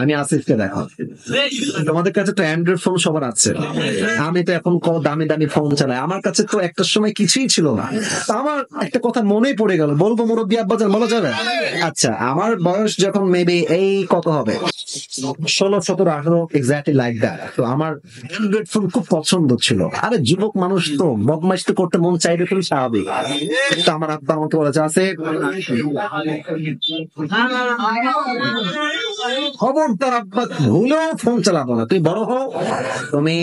আমি আসিফকে দেখো, তোমাদের কাছে তো অ্যান্ড্রয়েড ফোন সবার আছে, আমি তো এখন দামি দামি ফোন চালাই, আমার কাছে তো একটা সময় কিছুই ছিল না। তা আমার একটা কথা মনেই পড়ে গেল, বলবো মুরব্বী আব্বাজান, বলা যাবে? আচ্ছা, আমার বয়স যখন মেবি এই কত হবে, 16, 17, 18, এক্স্যাক্টলি লাইক দ্যাট। তো আমার অ্যান্ড্রয়েড ফোন খুব পছন্দ ছিল। আরে যুবক মানুষ তো বদমাইশ তো করতে মন চাইবে, খুবই স্বাভাবিক। তো আমার আব্বা আমাকে বলেছে, আছে খবরদার আব্বা ভুলেও ফোন চালাবো না, তুই বড় হও, তুমি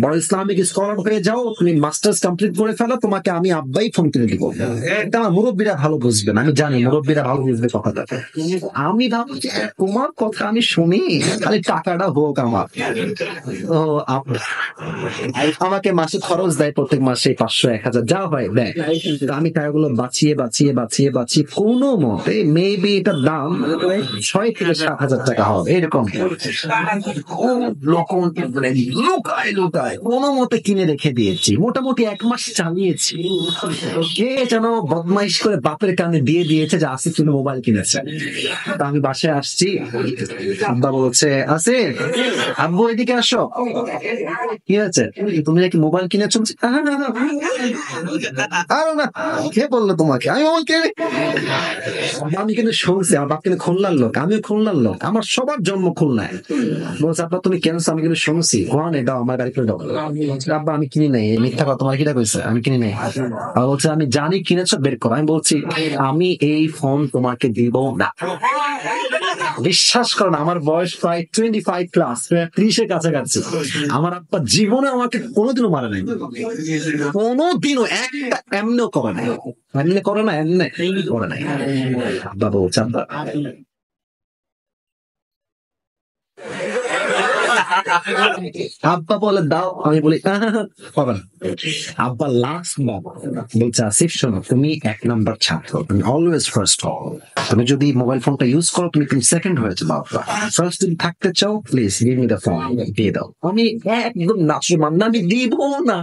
বড় ইসলামিক স্কলার হয়ে যাও, তুমি মাস্টার্স কমপ্লিট করে ফেলো, তোমাকে আমি আব্বাই ফোন কিনে দিব। এটা আমার মুরব্বীরা ভালো বুঝবেন, আমি জানি মুরব্বীরা ভালো বুঝবে কথাটা। আমি ভাবছি তোমার কথা আমি শুনি, খালি টাকাটা হোক আমার। ও আমাকে মাসে খরচ দেয়, প্রত্যেক মাসে 500, 1000 যা হয় দেয়। আমি টাকাগুলো বাঁচিয়ে বাঁচিয়ে বাঁচিয়ে বাঁচিয়ে কোনো মতে মেবি এটার দাম 6 থেকে 7 হাজার টাকা হবে এরকম, লুকায় লুকায় কোনো মতে কিনে রেখে দিয়েছি। মোটামুটি 1 মাস চালিয়েছি। কে যেন বদমাইশ করে বাপের কানে দিয়ে দিয়েছে যে আসিফ তুমি মোবাইল কিনেছে। তা আমি বাসায় আসছি, আব্বা বলছে, আসিফ আব্বু এদিকে আসো, কি আছে, তুমি নাকি মোবাইল কিনেছো? আরে না, কে বললো তোমাকে আমি মোবাইল কিনে? আমি কিন্তু শুনছি, আমার বাপ কিন্তু খুলনার লোক, আমিও খুলনার লোক, আমার সবার জন্ম খুলনায়। বলছে আব্বা তুমি কেনছো? আমি কিন্তু শুনছি। কোন এটাও আমার গাড়ি করে দাও। আব্বা আমি কিনি নাই, মিথ্যা কথা, তোমার কিটা কইছে? আমি কিনি নাই। আর বলছে আমি জানি কিনেছো, বের করো। আমি বলছি আমি এই ফোন তোমাকে দিব না। বিশ্বাস করো না, আমার বয়স প্রায় 25 প্লাস, 30-এর কাছাকাছি। আমার আব্বা জীবনে আমাকে কোনোদিনও মারে নাই, কোনোদিনও একটা এমনিও করে নাই, এমনি করে না, এমনি করে নাই। আব্বা বলছে আব্বা আব্বা বলে দাও, আমি বলি হবে না। আব্বা লাস্ট বলছে আসিফ শোনো, তুমি 1 নাম্বার ছাত্র, তুমি অলওয়েজ ফার্স্ট হও। তুমি যদি মোবাইল ফোনটা ইউজ করো তুমি সেকেন্ড হয়ে যাবে, আব্বা ফার্স্ট যদি থাকতে চাও please give me the phone, দিয়ে দাও। আমি একদম নাচুমান না, আমি দিব না।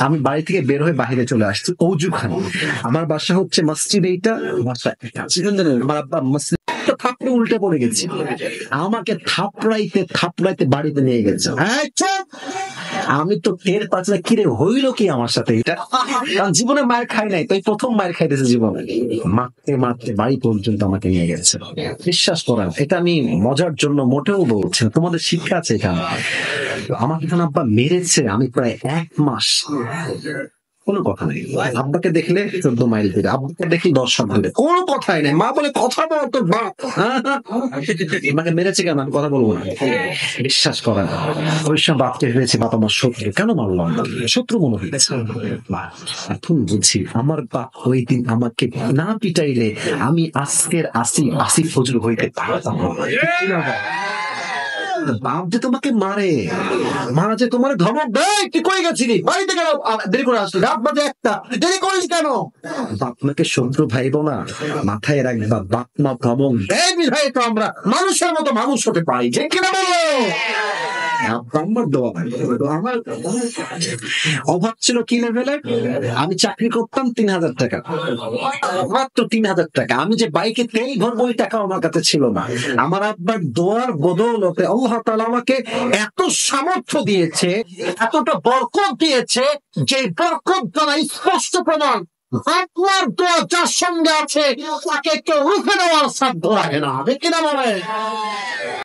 আমি বাড়ি থেকে বের হয়ে বাইরে চলে আসছি অজুখানে। আমার বাসা হচ্ছে মসজিদ, এইটা বাসা। আমার আব্বা মসজিদ থাপড়ে উল্টে পড়ে গেছি, আমাকে থাপড়াইতে থাপড়াইতে বাড়িতে নিয়ে গেছে। আমি তো টের পাচ্ছি না কিরে হইলো কি আমার সাথে এটা, কারণ জীবনে মায়ের খাই নাই, তাই প্রথম মায়ের খাইতেছে জীবনে। মারতে মারতে বাড়ি পর্যন্ত আমাকে নিয়ে গেছে। বিশ্বাস করেন, এটা আমি মজার জন্য মোটেও বলছি না, তোমাদের শিক্ষা আছে এখানে। আমাকে যখন আব্বা মেরেছে আমি প্রায় 1 মাস কোনো কথা নেই। আব্বাকে দেখলে 14 মাইল দূরে, আব্বাকে দেখলে 10 হাত দূরে, কোনো কথাই নাই। মা বলে কথা বল তোর বাপ, আমাকে মেরেছে কেন আমি কথা বলবো না? বিশ্বাস করেন ওই সময় বাপকে ভেবেছি বাপ আমার শত্রু, কেন মারলাম? শত্রু মনে হয়েছে। এখন বুঝি আমার বাপ ওই দিন আমাকে না পিটাইলে আমি আজকের আসিফ ফজল হইতে পারতাম না। বাপ যে তোমাকে মারে, মা যে তোমার ধমক দেয়, তুই কই গেছিলি, বাড়িতে কেন দেরি করে আসলি, রাত বাজে 1টা, দেরি করিস কেন? বাপ মাকে শত্রু ভাইব না, মাথায় রাখবা। বাপ মা ধমক দেয় বিধায় তো আমরা মানুষের মতো মানুষ হতে পারি, ঠিক কিনা বলো? আমার দোয়া, আমার অভাব ছিল কি লেভেলে, আমি চাকরি করতাম 3,000 টাকা, মাত্র 3,000 টাকা। আমি যে বাইকে তেল ভরবো ওই টাকা আমার কাছে ছিল না। আমার আব্বার দোয়ার বদৌলতে আল্লাহ তাআলা আমাকে এত সামর্থ্য দিয়েছে, এতটা বরকত দিয়েছে, যে বরকত দ্বারা স্পষ্ট প্রমাণ আপনার দোয়া যার সঙ্গে আছে তাকে কেউ রুখে দেওয়ার সাধ্য রাখে না, ঠিক কিনা বলে?